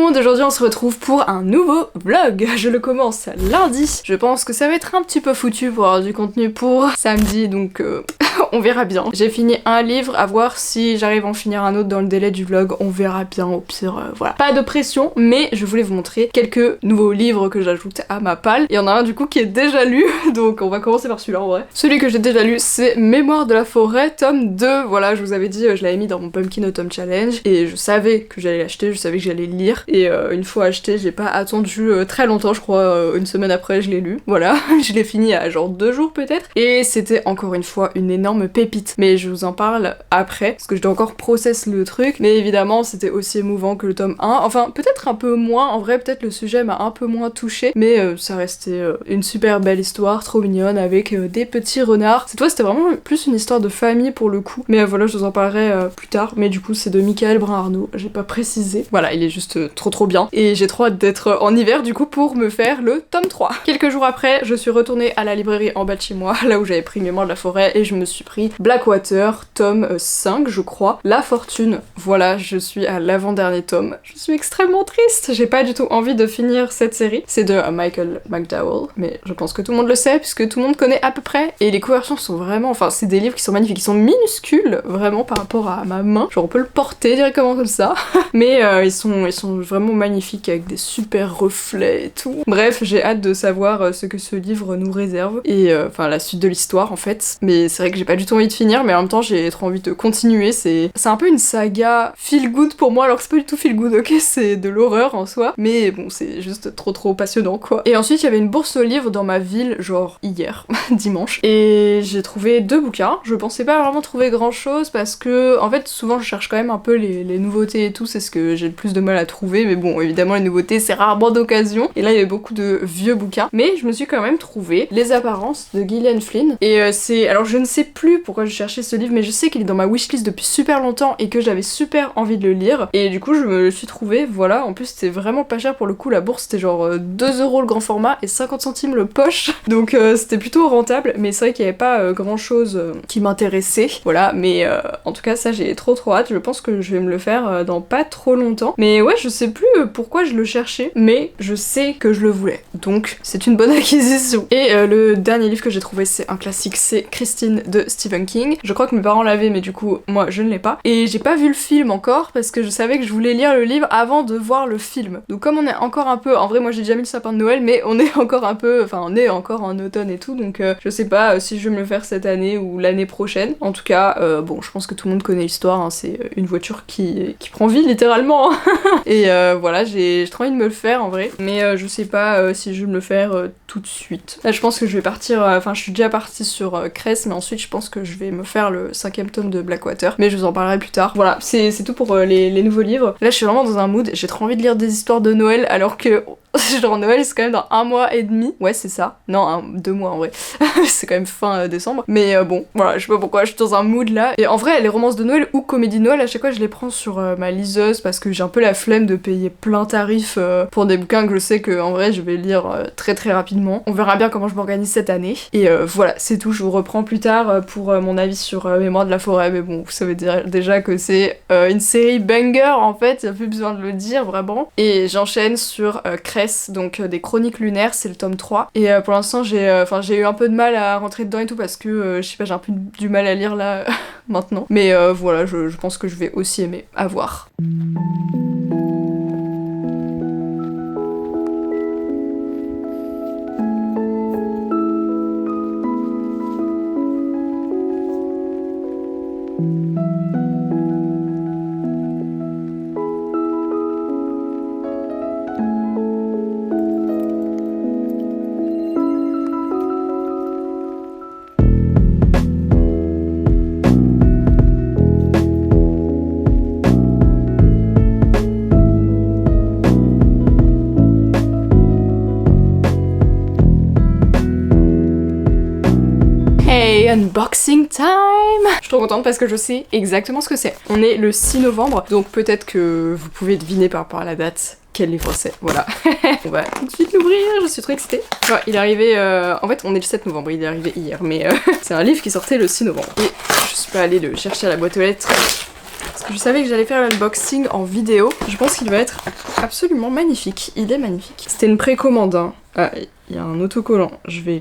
monde, aujourd'hui on se retrouve pour un nouveau vlog. Je le commence lundi. Je pense que ça va être un petit peu foutu pour avoir du contenu pour samedi, donc on verra bien. J'ai fini un livre, à voir si j'arrive à en finir un autre dans le délai du vlog, on verra bien, au pire, voilà. Pas de pression, mais je voulais vous montrer quelques nouveaux livres que j'ajoute à ma palle. Il y en a un du coup qui est déjà lu, donc on va commencer par celui-là en vrai. Celui que j'ai déjà lu, c'est Mémoire de la forêt, tome 2, voilà, je vous avais dit, je l'avais mis dans mon Pumpkin Autumn Challenge, et je savais que j'allais l'acheter, je savais que j'allais le lire, et une fois acheté, j'ai pas attendu très longtemps, je crois, une semaine après je l'ai lu, voilà, je l'ai fini à genre 2 jours peut-être, et c'était encore une fois une énorme pépite, mais je vous en parle après, parce que je dois encore process le truc, mais évidemment c'était aussi émouvant que le tome 1, enfin peut-être un peu moins, en vrai peut-être le sujet m'a un peu moins touchée, mais ça restait une super belle histoire, trop mignonne, avec des petits renards. Cette fois c'était vraiment plus une histoire de famille pour le coup, mais voilà, je vous en parlerai plus tard, mais du coup c'est de Michael Brun-Arnaud, j'ai pas précisé. Voilà, il est juste trop bien, et j'ai trop hâte d'être en hiver du coup pour me faire le tome 3. Quelques jours après, je suis retournée à la librairie en bas de chez moi, là où j'avais pris Mémoire de la forêt, et je me suis pris Blackwater, tome 5 je crois, La Fortune. Voilà, je suis à l'avant-dernier tome. Je suis extrêmement triste, j'ai pas du tout envie de finir cette série. C'est de Michael McDowell, mais je pense que tout le monde le sait, puisque tout le monde connaît à peu près, et les couvertures sont vraiment, enfin c'est des livres qui sont magnifiques, ils sont minuscules, vraiment par rapport à ma main, genre on peut le porter directement comme ça, mais ils sont vraiment magnifiques avec des super reflets et tout. Bref, j'ai hâte de savoir ce que ce livre nous réserve, et enfin la suite de l'histoire en fait, mais c'est vrai que j'ai pas du tout envie de finir, mais en même temps j'ai trop envie de continuer, c'est un peu une saga feel good pour moi, alors que c'est pas du tout feel good, ok, c'est de l'horreur en soi, mais bon c'est juste trop passionnant quoi. Et ensuite il y avait une bourse aux livres dans ma ville, genre hier, dimanche, et j'ai trouvé 2 bouquins. Je pensais pas vraiment trouver grand chose parce que en fait souvent je cherche quand même un peu les nouveautés et tout, c'est ce que j'ai le plus de mal à trouver, mais bon évidemment les nouveautés c'est rarement d'occasion, et là il y avait beaucoup de vieux bouquins, mais je me suis quand même trouvé Les Apparences de Gillian Flynn, et c'est, alors je ne sais plus pourquoi je cherchais ce livre, mais je sais qu'il est dans ma wishlist depuis super longtemps et que j'avais super envie de le lire, et du coup je me le suis trouvé, voilà. En plus c'était vraiment pas cher pour le coup, la bourse c'était genre 2€ le grand format et 50 centimes le poche, donc c'était plutôt rentable, mais c'est vrai qu'il y avait pas grand chose qui m'intéressait, voilà, mais en tout cas ça j'ai trop hâte, je pense que je vais me le faire dans pas trop longtemps, mais ouais je sais plus pourquoi je le cherchais, mais je sais que je le voulais, donc c'est une bonne acquisition. Et le dernier livre que j'ai trouvé c'est un classique, c'est Christine de Stephen King. Je crois que mes parents l'avaient, mais du coup moi je ne l'ai pas, et j'ai pas vu le film encore parce que je savais que je voulais lire le livre avant de voir le film, donc comme on est encore un peu, en vrai moi j'ai déjà mis le sapin de Noël, mais on est encore un peu, enfin on est encore en automne et tout, donc je sais pas si je vais me le faire cette année ou l'année prochaine. En tout cas bon je pense que tout le monde connaît l'histoire, hein, c'est une voiture qui prend vie littéralement et voilà, j'ai trop envie de me le faire en vrai, mais je sais pas si je vais me le faire tout de suite. Là je pense que je vais partir, enfin je suis déjà partie sur Cress, mais ensuite je pense que je vais me faire le 5e tome de Blackwater, mais je vous en parlerai plus tard. Voilà, c'est tout pour les nouveaux livres. Là je suis vraiment dans un mood, j'ai trop envie de lire des histoires de Noël, alors que genre Noël c'est quand même dans 1 mois et demi, ouais c'est ça, non 2 mois en vrai, c'est quand même fin décembre, mais bon voilà, je sais pas pourquoi je suis dans un mood là, et en vrai les romances de Noël ou comédie de Noël à chaque fois je les prends sur ma liseuse parce que j'ai un peu la flemme de payer plein tarif pour des bouquins que je sais que en vrai je vais lire très rapidement. On verra bien comment je m'organise cette année, et voilà c'est tout, je vous reprends plus tard pour mon avis sur Mémoire de la forêt, mais bon vous savez déjà que c'est une série banger en fait, y'a plus besoin de le dire vraiment, et j'enchaîne sur Cress, donc des Chroniques lunaires, c'est le tome 3, et pour l'instant j'ai eu un peu de mal à rentrer dedans et tout parce que je sais pas, j'ai un peu du mal à lire là maintenant, mais voilà, je pense que je vais aussi aimer, à voir. Unboxing time! Je suis trop contente parce que je sais exactement ce que c'est. On est le 6 novembre, donc peut-être que vous pouvez deviner par rapport à la date quel livre c'est, voilà. On va tout de suite l'ouvrir, je suis trop excitée. Enfin, il est arrivé, en fait on est le 7 novembre, il est arrivé hier, mais c'est un livre qui sortait le 6 novembre. Et je suis pas allée le chercher à la boîte aux lettres, parce Je savais que j'allais faire l'unboxing en vidéo. Je pense qu'il va être absolument magnifique. Il est magnifique. C'était une précommande, hein. Ah, il y a un autocollant, je vais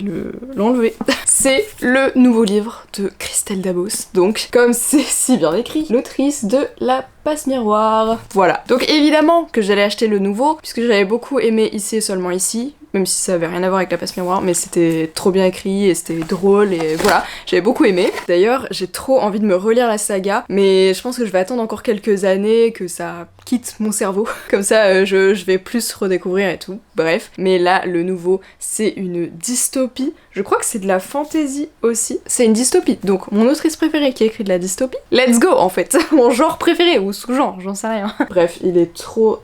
l'enlever. C'est le nouveau livre de Christelle Dabos. Donc, comme c'est si bien écrit, l'autrice de La Passe Miroir. Voilà. Donc évidemment que j'allais acheter le nouveau, puisque j'avais beaucoup aimé Ici et seulement ici. Même si ça avait rien à voir avec La Passe Miroir, mais c'était trop bien écrit et c'était drôle et voilà, j'avais beaucoup aimé. D'ailleurs, j'ai trop envie de me relire la saga, mais je pense que je vais attendre encore quelques années que ça quitte mon cerveau. Comme ça, je vais plus redécouvrir et tout. Bref, mais là, le nouveau, c'est une dystopie. Je crois que c'est de la fantasy aussi. C'est une dystopie, donc mon autrice préférée qui écrit de la dystopie. Let's go en fait, mon genre préféré ou sous-genre, j'en sais rien. Bref, il est trop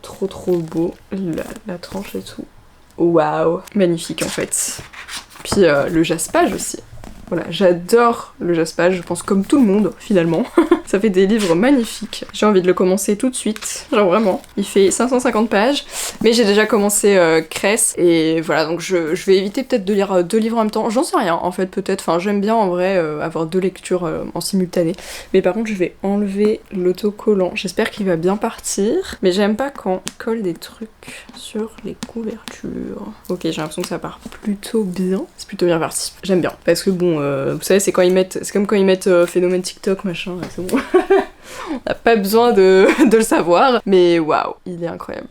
beau, la tranche et tout. Waouh, magnifique en fait. Puis le jaspage aussi. Voilà, j'adore le jaspage, je pense comme tout le monde finalement. Ça fait des livres magnifiques. J'ai envie de le commencer tout de suite, genre vraiment. Il fait 550 pages, mais j'ai déjà commencé Cress et voilà, donc je vais éviter peut-être de lire 2 livres en même temps. J'en sais rien en fait, peut-être. Enfin, j'aime bien en vrai avoir 2 lectures en simultané. Mais par contre, je vais enlever l'autocollant. J'espère qu'il va bien partir. Mais j'aime pas quand on colle des trucs sur les couvertures. Ok, j'ai l'impression que ça part plutôt bien. C'est plutôt bien parti. J'aime bien. Parce que bon, vous savez, c'est comme quand ils mettent phénomène TikTok, machin, c'est bon. On n'a pas besoin de le savoir, mais waouh, il est incroyable.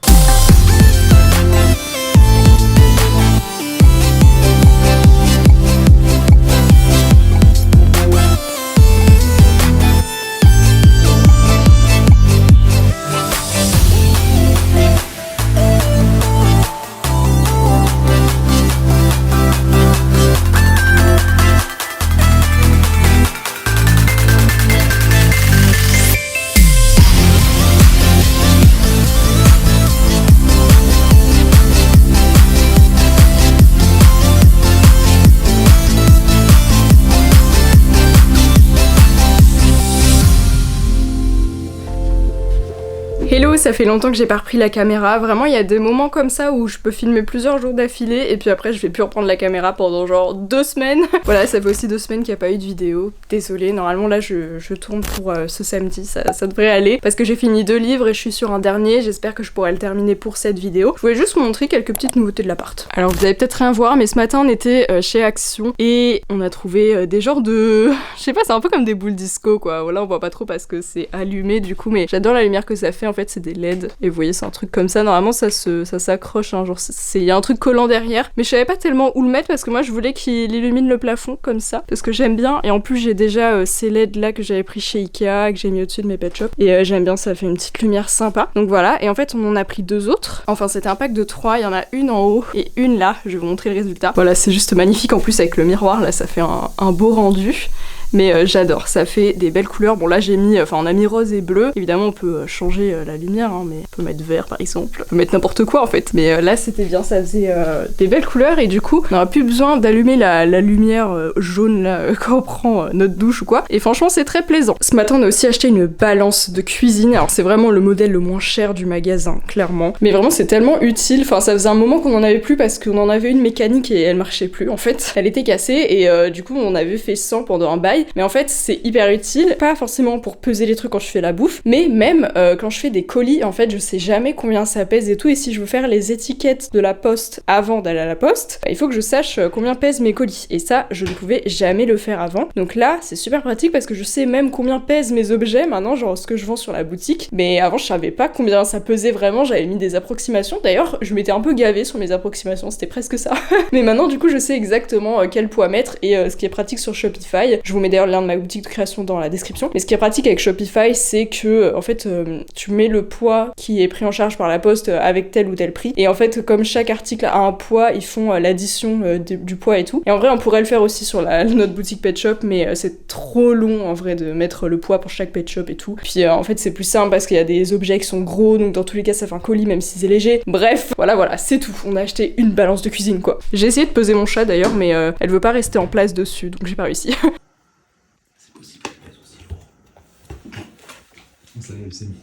Hello, ça fait longtemps que j'ai pas repris la caméra. Vraiment, il y a des moments comme ça où je peux filmer plusieurs jours d'affilée et puis après je vais plus reprendre la caméra pendant genre 2 semaines. Voilà, ça fait aussi 2 semaines qu'il n'y a pas eu de vidéo. Désolée, normalement là je tourne pour ce samedi, ça devrait aller. Parce que j'ai fini 2 livres et je suis sur un dernier, j'espère que je pourrai le terminer pour cette vidéo. Je voulais juste vous montrer quelques petites nouveautés de l'appart. Alors vous allez peut-être rien voir, mais ce matin on était chez Action et on a trouvé des genres de... Je sais pas, c'est un peu comme des boules disco quoi. Voilà, on voit pas trop parce que c'est allumé du coup, mais j'adore la lumière que ça fait. En fait, c'est des LED et vous voyez, c'est un truc comme ça. Normalement, ça s'accroche, hein, genre il y a un truc collant derrière, mais je savais pas tellement où le mettre parce que moi je voulais qu'il illumine le plafond comme ça parce que j'aime bien. Et en plus, j'ai déjà ces LED là que j'avais pris chez Ikea, que j'ai mis au-dessus de mes pet shops et j'aime bien, ça fait une petite lumière sympa. Donc voilà, et en fait, on en a pris 2 autres. Enfin, c'était un pack de 3, il y en a une en haut et une là. Je vais vous montrer le résultat. Voilà, c'est juste magnifique en plus avec le miroir là, ça fait un beau rendu. Mais j'adore, ça fait des belles couleurs. Bon là j'ai mis, on a mis rose et bleu. Évidemment on peut changer la lumière, hein, mais on peut mettre vert par exemple. On peut mettre n'importe quoi en fait. Mais là c'était bien, ça faisait des belles couleurs et du coup on n'aura plus besoin d'allumer la lumière jaune là quand on prend notre douche ou quoi. Et franchement c'est très plaisant. Ce matin on a aussi acheté une balance de cuisine. Alors c'est vraiment le modèle le moins cher du magasin, clairement. Mais vraiment c'est tellement utile. Enfin ça faisait un moment qu'on en avait plus parce qu'on en avait une mécanique et elle marchait plus en fait. Elle était cassée et du coup on avait fait 100 pendant un bail. Mais en fait c'est hyper utile, pas forcément pour peser les trucs quand je fais la bouffe, mais même quand je fais des colis, en fait je sais jamais combien ça pèse et tout, et si je veux faire les étiquettes de la poste avant d'aller à la poste, il faut que je sache combien pèsent mes colis, et ça je ne pouvais jamais le faire avant. Donc là c'est super pratique parce que je sais même combien pèsent mes objets maintenant, genre ce que je vends sur la boutique, mais avant je savais pas combien ça pesait vraiment, j'avais mis des approximations, d'ailleurs je m'étais un peu gavée sur mes approximations, c'était presque ça. Mais maintenant du coup je sais exactement quel poids mettre, et ce qui est pratique sur Shopify, je vous mets d'ailleurs le lien de ma boutique de création dans la description, mais ce qui est pratique avec Shopify c'est que en fait tu mets le poids qui est pris en charge par la poste avec tel ou tel prix, et en fait comme chaque article a un poids, ils font l'addition du poids et tout, et en vrai on pourrait le faire aussi sur notre boutique pet shop, mais c'est trop long en vrai de mettre le poids pour chaque pet shop et tout, puis en fait c'est plus simple parce qu'il y a des objets qui sont gros, donc dans tous les cas ça fait un colis même si c'est léger. Bref, voilà, c'est tout, on a acheté une balance de cuisine quoi. J'ai essayé de peser mon chat d'ailleurs, mais elle veut pas rester en place dessus, donc j'ai pas réussi. Ça y est, c'est mis.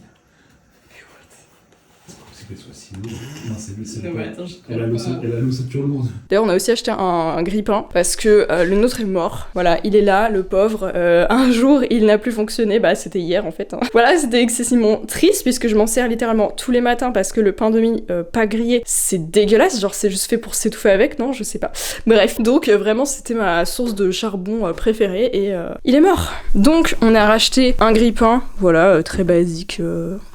qu'elle soit si lourde. Non, c'est Non, pas... mais attends, Elle a l'ossature lourde. D'ailleurs, on a aussi acheté un grille-pain parce que le nôtre est mort. Voilà, il est là, le pauvre. Un jour, il n'a plus fonctionné. Bah, c'était hier en fait. Hein. Voilà, c'était excessivement triste puisque je m'en sers littéralement tous les matins parce que le pain de mie pas grillé, c'est dégueulasse. Genre, c'est juste fait pour s'étouffer avec, non? Je sais pas. Bref, donc vraiment, c'était ma source de charbon préférée et il est mort. Donc, on a racheté un grille-pain, voilà, très basique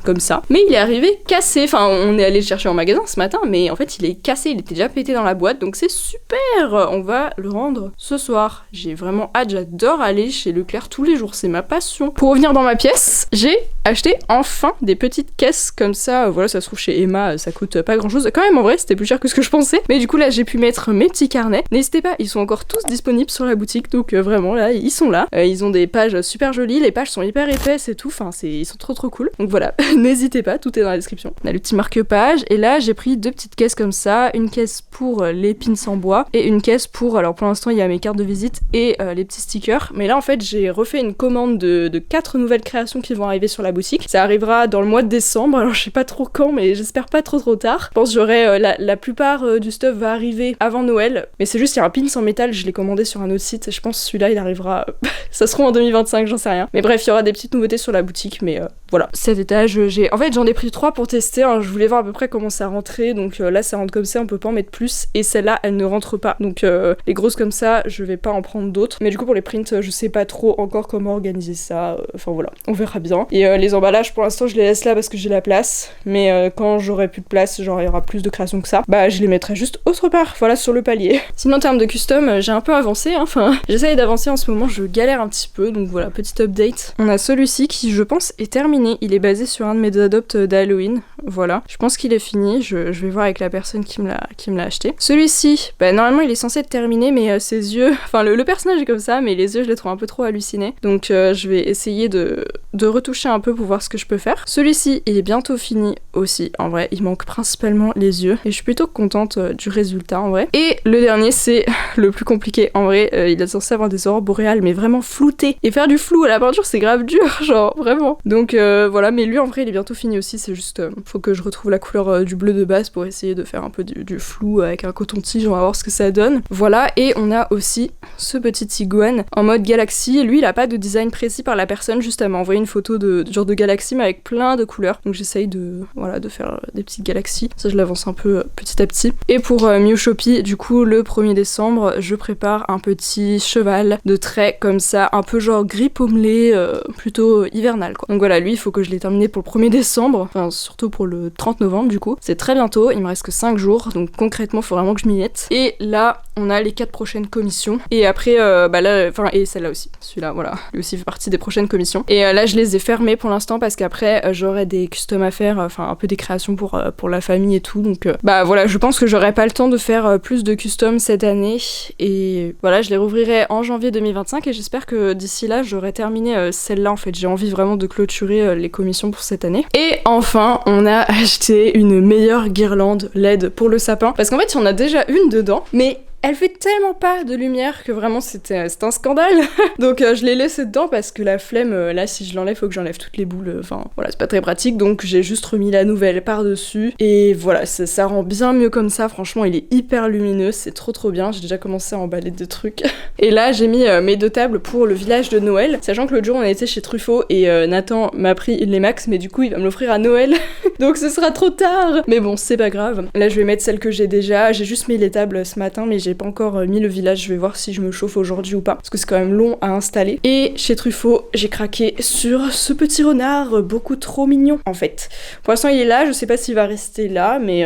comme ça. Mais il est arrivé cassé. Enfin, on est allé le chercher en magasin ce matin, mais en fait, il est cassé. Il était déjà pété dans la boîte, donc c'est super. On va le rendre ce soir. J'ai vraiment hâte. J'adore aller chez Leclerc tous les jours. C'est ma passion. Pour revenir dans ma pièce, j'ai acheté enfin des petites caisses comme ça. Voilà, ça se trouve chez Emma, ça coûte pas grand-chose. Quand même, en vrai, c'était plus cher que ce que je pensais. Mais du coup, là, j'ai pu mettre mes petits carnets. N'hésitez pas, ils sont encore tous disponibles sur la boutique, donc vraiment, là, ils sont là. Ils ont des pages super jolies. Les pages sont hyper épaisses et tout. Enfin, ils sont trop cool. Donc voilà, n'hésitez pas, tout est dans la description. On a le petit marque-page. Et là, j'ai pris 2 petites caisses comme ça. Une caisse pour les pins en bois et une caisse pour, alors pour l'instant, il y a mes cartes de visite et les petits stickers. Mais là, en fait, j'ai refait une commande de 4 nouvelles créations qui vont arriver sur la boutique. Ça arrivera dans le mois de décembre. Alors, je sais pas trop quand, mais j'espère pas trop tard. Je pense que j'aurai la plupart du stuff va arriver avant Noël. Mais c'est juste, il y a un pins en métal, je l'ai commandé sur un autre site. Je pense que celui-là, il arrivera. Ça se trouve en 2025, j'en sais rien. Mais bref, il y aura des petites nouveautés sur la boutique, mais voilà. Cet étage, en fait, j'en ai pris 3 pour tester. Hein. Je voulais voir à peu près comment ça rentrait. Donc là, ça rentre comme ça, on peut pas en mettre plus. Et celle-là, elle ne rentre pas. Donc les grosses comme ça, je vais pas en prendre d'autres. Mais du coup, pour les prints, je sais pas trop encore comment organiser ça. Enfin voilà, on verra bien. Et les emballages, pour l'instant, je les laisse là parce que j'ai la place. Mais quand j'aurai plus de place, genre il y aura plus de créations que ça, bah je les mettrai juste autre part. Voilà, sur le palier. Sinon, en termes de custom, j'ai un peu avancé. Hein. Enfin, j'essaye d'avancer en ce moment, je galère un petit peu. Donc voilà, petit update. On a celui-ci qui, je pense, est terminé. Il est basé sur un de mes adoptes d'Halloween. Voilà, je pense qu'il est fini. Je vais voir avec la personne qui me l'a acheté. Celui-ci, bah normalement il est censé être terminé, mais ses yeux, enfin le personnage est comme ça, mais les yeux je les trouve un peu trop hallucinés. Donc je vais essayer de retoucher un peu pour voir ce que je peux faire. Celui-ci, il est bientôt fini aussi. En vrai, il manque principalement les yeux et je suis plutôt contente du résultat en vrai. Et le dernier, c'est le plus compliqué en vrai. Il est censé avoir des aurores boréales, mais vraiment flouté. Et faire du flou à la peinture, c'est grave dur, genre vraiment. Donc voilà, mais lui en vrai, il est bientôt fini aussi. C'est juste, faut que je retrouve la couleur du bleu de base pour essayer de faire un peu du flou avec un coton-tige. On va voir ce que ça donne. Voilà, et on a aussi ce petit iguane en mode galaxie. Lui, il a pas de design précis par la personne, juste à m'envoyer une photo de genre de galaxie, mais avec plein de couleurs. Donc j'essaye de faire des petites galaxies. Ça, je l'avance un peu petit à petit. Et pour Mew Shoppy, du coup, le 1er décembre, je prépare un petit cheval de trait comme ça, un peu genre gris pommelé, plutôt hivernal, quoi. Donc voilà, lui, il faut que je l'ai terminé pour le 1er décembre, enfin surtout pour le 30 novembre, du coup. C'est très bientôt, il me reste que 5 jours, donc concrètement, faut vraiment que je m'y mette. Et là, on a les 4 prochaines commissions. Et après, et celle-là aussi. Celui-là, voilà. Lui aussi fait partie des prochaines commissions. Et là, je les ai fermés pour l'instant parce qu'après, j'aurai des customs à faire, enfin un peu des créations pour la famille et tout. Donc voilà, je pense que j'aurai pas le temps de faire plus de customs cette année. Et voilà, je les rouvrirai en janvier 2025 et j'espère que d'ici là, j'aurai terminé celle-là en fait. J'ai envie vraiment de clôturer les commissions pour cette année. Et enfin, on a acheté une meilleure guirlande LED pour le sapin. Parce qu'en fait, il y en a déjà une dedans, mais elle fait tellement pas de lumière que vraiment c'est un scandale. Donc je l'ai laissée dedans parce que la flemme, là si je l'enlève, faut que j'enlève toutes les boules. Enfin voilà, c'est pas très pratique. Donc j'ai juste remis la nouvelle par-dessus. Et voilà, ça rend bien mieux comme ça. Franchement, il est hyper lumineux, c'est trop bien. J'ai déjà commencé à emballer des trucs. Et là, j'ai mis mes 2 tables pour le village de Noël. Sachant que l'autre jour, on était chez Truffaut et Nathan m'a pris les max, mais du coup, il va me l'offrir à Noël. Donc ce sera trop tard. Mais bon, c'est pas grave. Là, je vais mettre celle que j'ai déjà. J'ai juste mis les tables ce matin, mais j'ai pas encore mis le village, je vais voir si je me chauffe aujourd'hui ou pas, parce que c'est quand même long à installer. Et chez Truffaut, j'ai craqué sur ce petit renard beaucoup trop mignon en fait. Pour l'instant il est là, je sais pas s'il va rester là, mais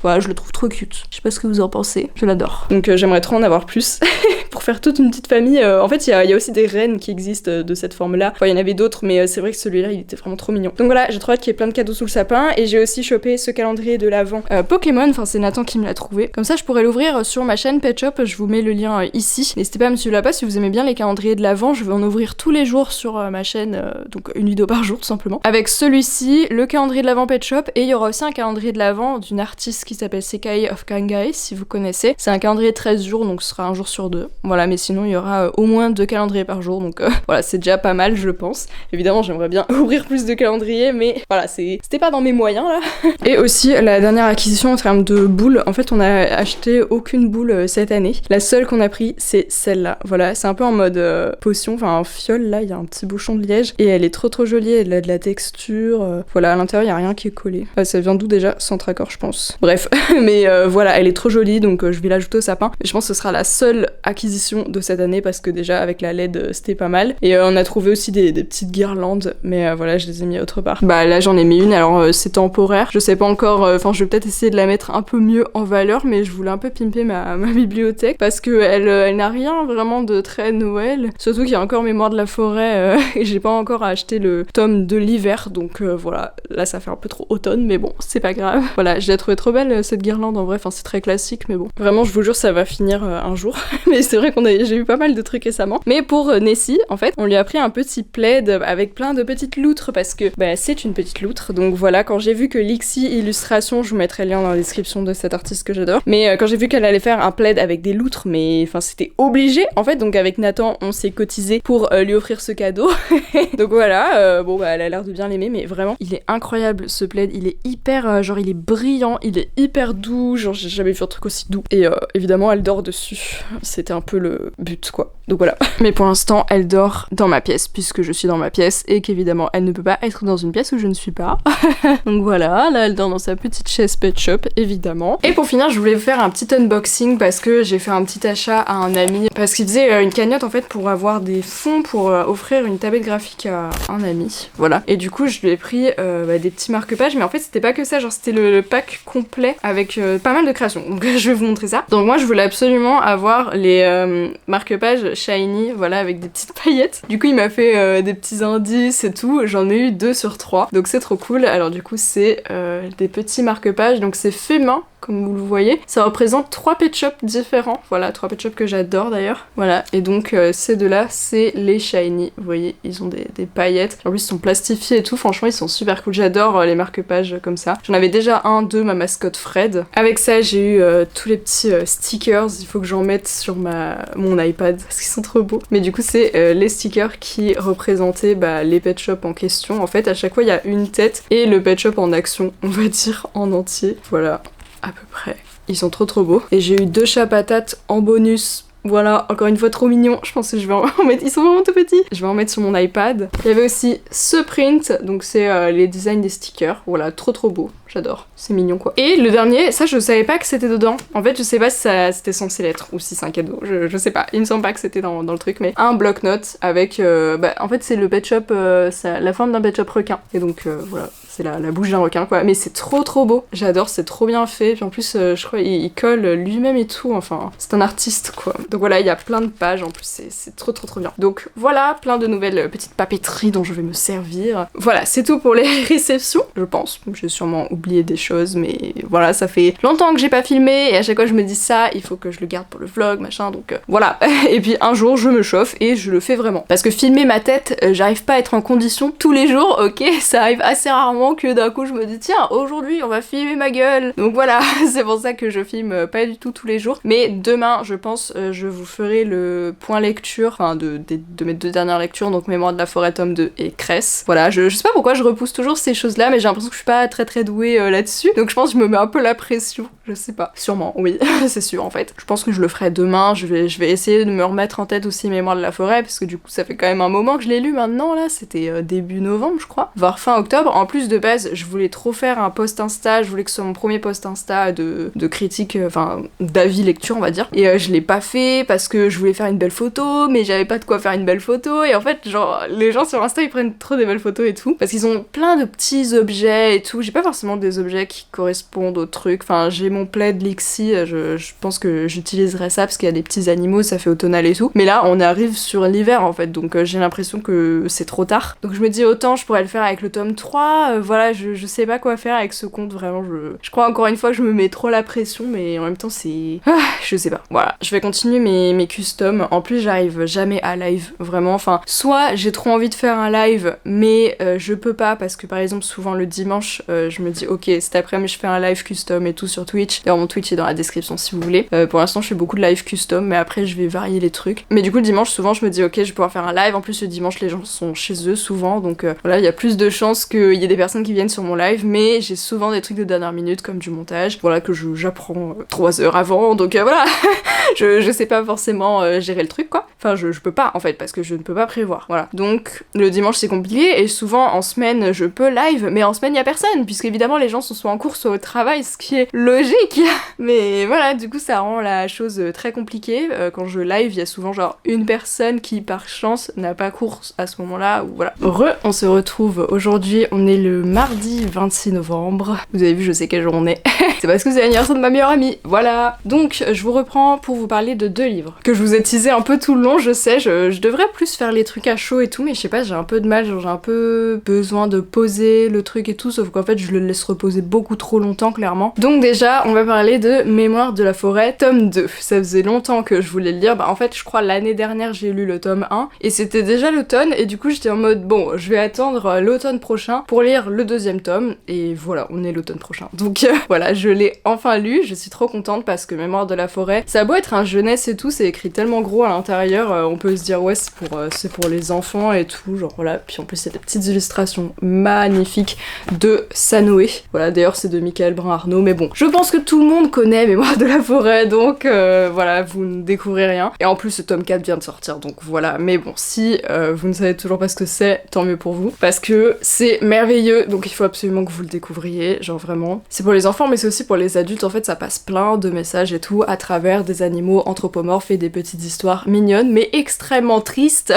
voilà, je le trouve trop cute. Je sais pas ce que vous en pensez, je l'adore. Donc j'aimerais trop en avoir plus pour faire toute une petite famille. En fait il y a aussi des rennes qui existent de cette forme là, enfin il y en avait d'autres, mais c'est vrai que celui-là il était vraiment trop mignon. Donc voilà, j'ai trop hâte qu'il y ait plein de cadeaux sous le sapin, et j'ai aussi chopé ce calendrier de l'Avent Pokémon, enfin c'est Nathan qui me l'a trouvé. Comme ça je pourrais l'ouvrir sur ma chaîne Pet Shop, je vous mets le lien ici. N'hésitez pas à me suivre là-bas si vous aimez bien les calendriers de l'Avent, je vais en ouvrir tous les jours sur ma chaîne, donc une vidéo par jour tout simplement. Avec celui-ci, le calendrier de l'Avent Pet Shop, et il y aura aussi un calendrier de l'Avent d'une artiste qui s'appelle Sekai of Kangai, si vous connaissez. C'est un calendrier de 13 jours, donc ce sera un jour sur deux. Voilà, mais sinon il y aura au moins 2 calendriers par jour, donc voilà, c'est déjà pas mal je pense. Évidemment j'aimerais bien ouvrir plus de calendriers, mais voilà, c'était pas dans mes moyens là. Et aussi la dernière acquisition en termes de boules, en fait on a acheté aucune boule cette année. La seule qu'on a pris c'est celle-là, voilà, c'est un peu en mode potion, enfin en fiole là, il y a un petit bouchon de liège, et elle est trop jolie, elle a de la texture, voilà, à l'intérieur il y a rien qui est collé. Ça vient d'où déjà? Centracor je pense. Bref, mais voilà, elle est trop jolie, donc je vais l'ajouter au sapin. Mais je pense que ce sera la seule acquisition de cette année, parce que déjà avec la LED c'était pas mal. Et on a trouvé aussi des petites guirlandes, mais voilà, je les ai mis autre part. Bah là j'en ai mis une, alors c'est temporaire, je sais pas encore, enfin je vais peut-être essayer de la mettre un peu mieux en valeur, mais je voulais un peu pimper ma bibliothèque, parce que elle n'a rien vraiment de très Noël, surtout qu'il y a encore Mémoire de la forêt, et j'ai pas encore acheté le tome de l'hiver, donc voilà, là ça fait un peu trop automne, mais bon, c'est pas grave. Voilà, je l'ai trouvée trop belle cette guirlande en vrai, enfin c'est très classique, mais bon. Vraiment, je vous jure, ça va finir un jour. Mais c'est vrai j'ai eu pas mal de trucs récemment. Mais pour Nessie, en fait, on lui a pris un petit plaid avec plein de petites loutres, parce que bah, c'est une petite loutre. Donc voilà, quand j'ai vu que Lixie Illustration, je vous mettrai le lien dans la description de cette artiste que j'adore, mais quand j'ai vu qu'elle allait faire un plaid avec des loutres, mais enfin c'était obligé en fait, donc avec Nathan on s'est cotisé pour lui offrir ce cadeau. Donc voilà, bon bah elle a l'air de bien l'aimer, mais vraiment il est incroyable ce plaid, il est hyper genre il est brillant, il est hyper doux, genre j'ai jamais vu un truc aussi doux, et évidemment elle dort dessus, c'était un peu le but quoi, donc voilà. Mais pour l'instant elle dort dans ma pièce, puisque je suis dans ma pièce, et qu'évidemment elle ne peut pas être dans une pièce où je ne suis pas. Donc voilà, là elle dort dans sa petite chaise Pet Shop évidemment. Et pour finir je voulais vous faire un petit unboxing, parce que j'ai fait un petit achat à un ami, parce qu'il faisait une cagnotte en fait pour avoir des fonds pour offrir une tablette graphique à un ami, voilà. Et du coup je lui ai pris des petits marque-pages, mais en fait c'était pas que ça, genre c'était le pack complet avec pas mal de créations, donc je vais vous montrer ça. Donc moi je voulais absolument avoir les marque-pages shiny, voilà, avec des petites paillettes. Du coup il m'a fait des petits indices et tout, j'en ai eu 2 sur 3, donc c'est trop cool. Alors du coup c'est des petits marque-pages, donc c'est fait main, comme vous le voyez. Ça représente 3 pet shops différents, voilà, 3 pet shops que j'adore d'ailleurs. Voilà, et donc ces deux-là, c'est les shiny. Vous voyez, ils ont des paillettes. En plus, ils sont plastifiés et tout, franchement, ils sont super cool. J'adore les marque-pages comme ça. J'en avais déjà un de ma mascotte Fred. Avec ça, j'ai eu tous les petits stickers. Il faut que j'en mette sur mon iPad, parce qu'ils sont trop beaux. Mais du coup, c'est les stickers qui représentaient les pet shops en question. En fait, à chaque fois, il y a une tête et le pet shop en action, on va dire, en entier. Voilà, à peu près. Ils sont trop beaux. Et j'ai eu 2 chats patates en bonus. Voilà, encore une fois trop mignon. Je pense que je vais en mettre, ils sont vraiment tout petits. Je vais en mettre sur mon iPad. Il y avait aussi ce print, donc c'est les designs des stickers. Voilà, trop beau. J'adore, c'est mignon quoi. Et le dernier, ça je savais pas que c'était dedans. En fait je sais pas si c'était censé l'être ou si c'est un cadeau, je sais pas. Il me semble pas que c'était dans le truc, mais un bloc-notes avec, en fait c'est le pet shop, la forme d'un pet shop requin. Et donc voilà, c'est la bouche d'un requin quoi. Mais c'est trop beau, j'adore, c'est trop bien fait. Puis en plus je crois il colle lui-même et tout, enfin c'est un artiste quoi. Donc voilà, il y a plein de pages en plus, c'est trop bien. Donc voilà, plein de nouvelles petites papeteries dont je vais me servir. Voilà, c'est tout pour les réceptions, je pense. J'ai sûrement oublié des choses, mais voilà, ça fait longtemps que j'ai pas filmé et à chaque fois je me dis ça, il faut que je le garde pour le vlog, machin, donc voilà. Et puis un jour je me chauffe et je le fais vraiment. Parce que filmer ma tête, j'arrive pas à être en condition tous les jours, ok, ça arrive assez rarement que d'un coup je me dis tiens, aujourd'hui on va filmer ma gueule. Donc voilà, c'est pour ça que je filme pas du tout tous les jours. Mais demain, je pense, je vous ferai le point lecture, enfin de mes 2 dernières lectures, donc Mémoire de la forêt tome 2 et Cress. Voilà, je sais pas pourquoi je repousse toujours ces choses-là, mais j'ai l'impression que je suis pas très douée là-dessus, donc je pense que je me mets un peu la pression, je sais pas, sûrement, oui, c'est sûr en fait. Je pense que je le ferai demain, je vais essayer de me remettre en tête aussi Mémoire de la forêt, parce que du coup ça fait quand même un moment que je l'ai lu maintenant, là, c'était début novembre je crois, voire fin octobre. En plus de base, je voulais trop faire un post Insta, je voulais que ce soit mon premier post Insta de critique, enfin d'avis lecture on va dire, et je l'ai pas fait parce que je voulais faire une belle photo, mais j'avais pas de quoi faire une belle photo, et en fait genre les gens sur Insta ils prennent trop des belles photos et tout, parce qu'ils ont plein de petits objets et tout. J'ai pas forcément des objets qui correspondent au truc, enfin j'ai mon plaid Lixie, je pense que j'utiliserai ça parce qu'il y a des petits animaux, ça fait automnal et tout, mais là on arrive sur l'hiver en fait, donc j'ai l'impression que c'est trop tard, donc je me dis autant je pourrais le faire avec le tome 3, voilà, je sais pas quoi faire avec ce compte, vraiment, je crois encore une fois que je me mets trop la pression, mais en même temps c'est... je sais pas, voilà. Je vais continuer mes customs, en plus j'arrive jamais à live, vraiment, enfin, soit j'ai trop envie de faire un live, mais je peux pas, parce que par exemple souvent le dimanche, je me dis ok, cet après-midi je fais un live custom et tout sur Twitch, d'ailleurs mon Twitch est dans la description si vous voulez. Pour l'instant je fais beaucoup de live custom, mais après je vais varier les trucs. Mais du coup le dimanche souvent je me dis ok, je vais pouvoir faire un live, en plus le dimanche les gens sont chez eux souvent, donc voilà, il y a plus de chances qu'il y ait des personnes qui viennent sur mon live, mais j'ai souvent des trucs de dernière minute comme du montage, voilà, que j'apprends 3 heures avant, donc voilà. je sais pas forcément gérer le truc quoi, enfin je peux pas en fait, parce que je ne peux pas prévoir, voilà. Donc le dimanche c'est compliqué, et souvent en semaine je peux live, mais en semaine il y a personne, puisque évidemment les gens sont soit en cours soit au travail, ce qui est logique. Mais voilà, du coup ça rend la chose très compliquée. Quand je live, il y a souvent genre une personne qui par chance n'a pas cours à ce moment-là, ou voilà. On se retrouve aujourd'hui, on est le mardi 26 novembre. Vous avez vu, je sais quel jour on est. C'est parce que c'est l'anniversaire de ma meilleure amie, voilà. Donc je vous reprends pour vous parler de 2 livres que je vous ai teasé un peu tout le long, je sais, je devrais plus faire les trucs à chaud et tout, mais je sais pas, j'ai un peu de mal, genre j'ai un peu besoin de poser le truc et tout, sauf qu'en fait je le laisse reposer beaucoup trop longtemps clairement. Donc déjà on va parler de Mémoire de la forêt tome 2. Ça faisait longtemps que je voulais le lire, bah en fait je crois l'année dernière j'ai lu le tome 1 et c'était déjà l'automne, et du coup j'étais en mode bon, je vais attendre l'automne prochain pour lire le 2e tome, et voilà, on est l'automne prochain. Donc voilà, je l'ai enfin lu, je suis trop contente parce que Mémoire de la forêt, ça a beau être un jeunesse et tout, c'est écrit tellement gros à l'intérieur, on peut se dire ouais c'est pour les enfants et tout, genre voilà, puis en plus il y a des petites illustrations magnifiques de Sanoé, voilà, d'ailleurs c'est de Michael Brun-Arnaud, mais bon, je pense que tout le monde connaît Mémoire de la forêt, donc voilà, vous ne découvrez rien, et en plus le tome 4 vient de sortir, donc voilà, mais bon, si vous ne savez toujours pas ce que c'est, tant mieux pour vous, parce que c'est merveilleux, donc il faut absolument que vous le découvriez, genre vraiment, c'est pour les enfants mais c'est aussi pour les adultes, en fait ça passe plein de messages et tout à travers des animaux anthropomorphes et des petites histoires mignonnes mais extrêmement tristes.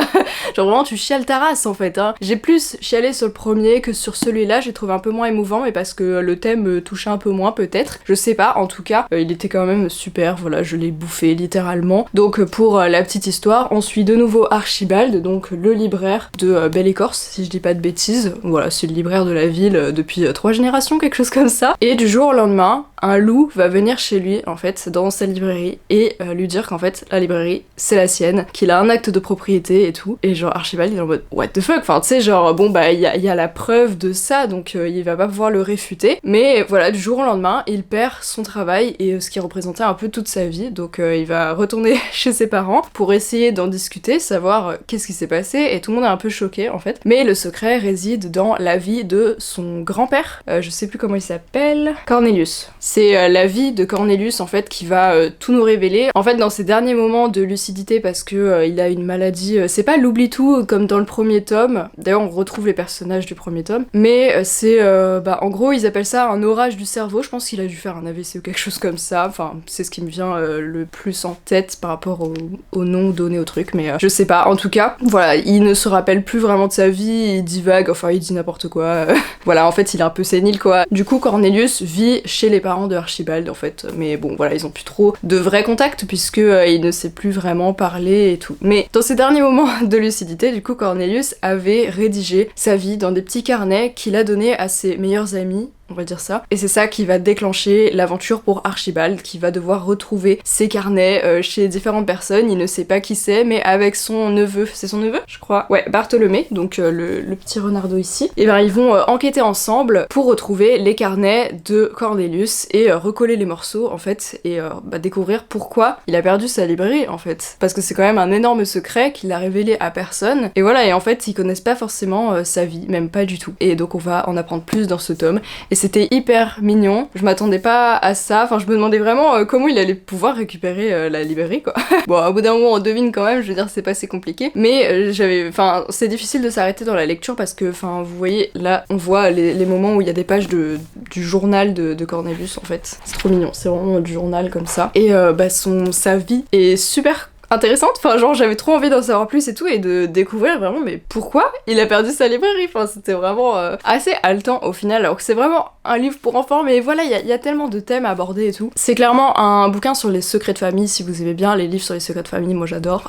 Genre vraiment tu chiales ta race en fait, hein. J'ai plus chialé sur le premier que sur celui-là, j'ai trouvé un peu moins émouvant, mais parce que le thème me touchait un peu moins peut-être, je sais pas, en tout cas il était quand même super, voilà, je l'ai bouffé littéralement. Donc pour la petite histoire, on suit de nouveau Archibald, donc le libraire de Belle Écorce, si je dis pas de bêtises, voilà, c'est le libraire de la ville depuis 3 générations, quelque chose comme ça, et du jour au lendemain, un loup va venir chez lui en fait dans sa librairie et lui dire qu'en fait la librairie c'est la sienne, qu'il a un acte de propriété et tout, et genre Archibald il est en mode what the fuck, enfin tu sais genre bon bah il y a la preuve de ça, donc il va pas pouvoir le réfuter, mais voilà, du jour au lendemain il perd son travail et ce qui représentait un peu toute sa vie, donc il va retourner chez ses parents pour essayer d'en discuter, savoir qu'est-ce qui s'est passé, et tout le monde est un peu choqué en fait, mais le secret réside dans la vie de son grand-père, je sais plus comment il s'appelle, Cornelius. C'est la vie de Cornelius en fait qui va tout nous révéler. En fait dans ses derniers moments de lucidité, parce que il a une maladie, c'est pas l'oubli tout comme dans le premier tome, d'ailleurs on retrouve les personnages du premier tome, mais c'est bah en gros ils appellent ça un orage du cerveau, je pense qu'il a dû faire un AVC ou quelque chose comme ça, enfin c'est ce qui me vient le plus en tête par rapport au nom donné au truc, mais je sais pas, en tout cas voilà, il ne se rappelle plus vraiment de sa vie, il divague, enfin il dit n'importe quoi, voilà, en fait il est un peu sénile quoi. Du coup Cornelius vit chez les parents de Archibald en fait, mais bon voilà, ils ont plus trop de vrais contacts puisque il ne sait plus vraiment parler et tout. Mais dans ces derniers moments de lucidité, du coup Cornelius avait rédigé sa vie dans des petits carnets qu'il a donnés à ses meilleurs amis, on va dire ça. Et c'est ça qui va déclencher l'aventure pour Archibald, qui va devoir retrouver ses carnets chez différentes personnes, il ne sait pas qui c'est, mais avec son neveu, c'est son neveu je crois, ouais, Bartholomé, donc le petit renardeau ici, et ben ils vont enquêter ensemble pour retrouver les carnets de Cornelius et recoller les morceaux en fait, et bah, découvrir pourquoi il a perdu sa librairie en fait, parce que c'est quand même un énorme secret qu'il a révélé à personne, et voilà, et en fait ils connaissent pas forcément sa vie, même pas du tout, et donc on va en apprendre plus dans ce tome, et c'était hyper mignon, je m'attendais pas à ça, enfin je me demandais vraiment comment il allait pouvoir récupérer la librairie quoi. Bon au bout d'un moment on devine quand même, je veux dire c'est pas assez compliqué, mais enfin c'est difficile de s'arrêter dans la lecture parce que enfin vous voyez là on voit les moments où il y a des pages du journal de Cornelius en fait, c'est trop mignon, c'est vraiment du journal comme ça, et bah sa vie est super intéressante, enfin genre j'avais trop envie d'en savoir plus et tout, et de découvrir vraiment mais pourquoi il a perdu sa librairie, enfin c'était vraiment assez haletant au final, alors que c'est vraiment un livre pour enfants, mais voilà, il y a tellement de thèmes à aborder et tout. C'est clairement un bouquin sur les secrets de famille, si vous aimez bien les livres sur les secrets de famille, moi j'adore.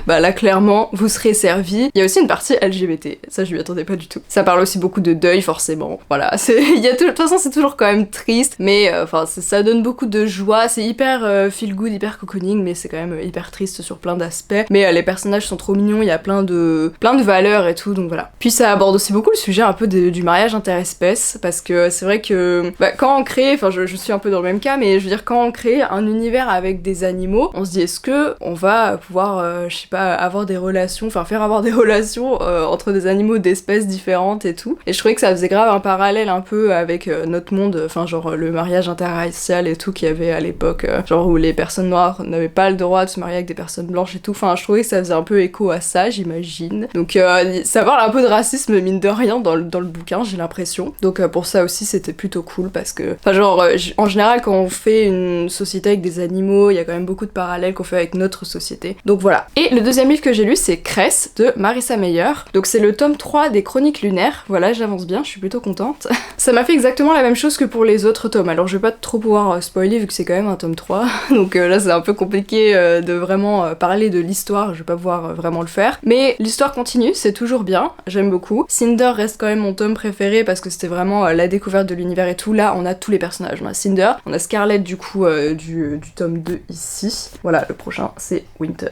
Bah là, clairement, vous serez servi. Il y a aussi une partie LGBT, ça je m'y attendais pas du tout. Ça parle aussi beaucoup de deuil, forcément. Voilà, de toute façon, c'est toujours quand même triste, mais enfin, ça donne beaucoup de joie. C'est hyper feel good, hyper cocooning, mais c'est quand même hyper triste sur plein d'aspects. Mais les personnages sont trop mignons, il y a plein de valeurs et tout, donc voilà. Puis ça aborde aussi beaucoup le sujet un peu du mariage interespèce, parce que c'est vrai que quand on crée, enfin je suis un peu dans le même cas, mais je veux dire, quand on crée un univers avec des animaux, on se dit est-ce que on va pouvoir, je sais pas, avoir des relations, enfin faire avoir des relations entre des animaux d'espèces différentes et tout. Et je trouvais que ça faisait grave un parallèle un peu avec notre monde, enfin genre le mariage interracial et tout qu'il y avait à l'époque, genre où les personnes noires n'avaient pas le droit de se marier avec des personnes blanches et tout. Enfin, je trouvais que ça faisait un peu écho à ça, j'imagine. Donc ça parle un peu de racisme, mine de rien, dans le bouquin, j'ai l'impression. Donc pour ça aussi, c'était plutôt cool, parce que, enfin genre, en général, quand on fait une société avec des animaux, il y a quand même beaucoup de parallèles qu'on fait avec notre société. Donc voilà. Et le deuxième livre que j'ai lu, c'est Cress, de Marissa Meyer. Donc c'est le tome 3 des Chroniques lunaires. Voilà, j'avance bien, je suis plutôt contente. Ça m'a fait exactement la même chose que pour les autres tomes. Alors je vais pas trop pouvoir spoiler, vu que c'est quand même un tome 3. Donc là, c'est un peu compliqué de vraiment parler de l'histoire, je vais pas pouvoir vraiment le faire. Mais l'histoire continue, c'est toujours bien, j'aime beaucoup. Cinder reste quand même mon tome préféré, parce que c'était vraiment la découverte de l'univers et tout. Là, on a tous les personnages. On a Cinder, on a Scarlett du coup du tome 2 ici. Voilà, le prochain c'est Winter.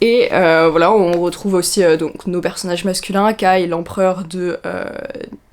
Et voilà, on retrouve aussi donc nos personnages masculins, Kai, l'empereur de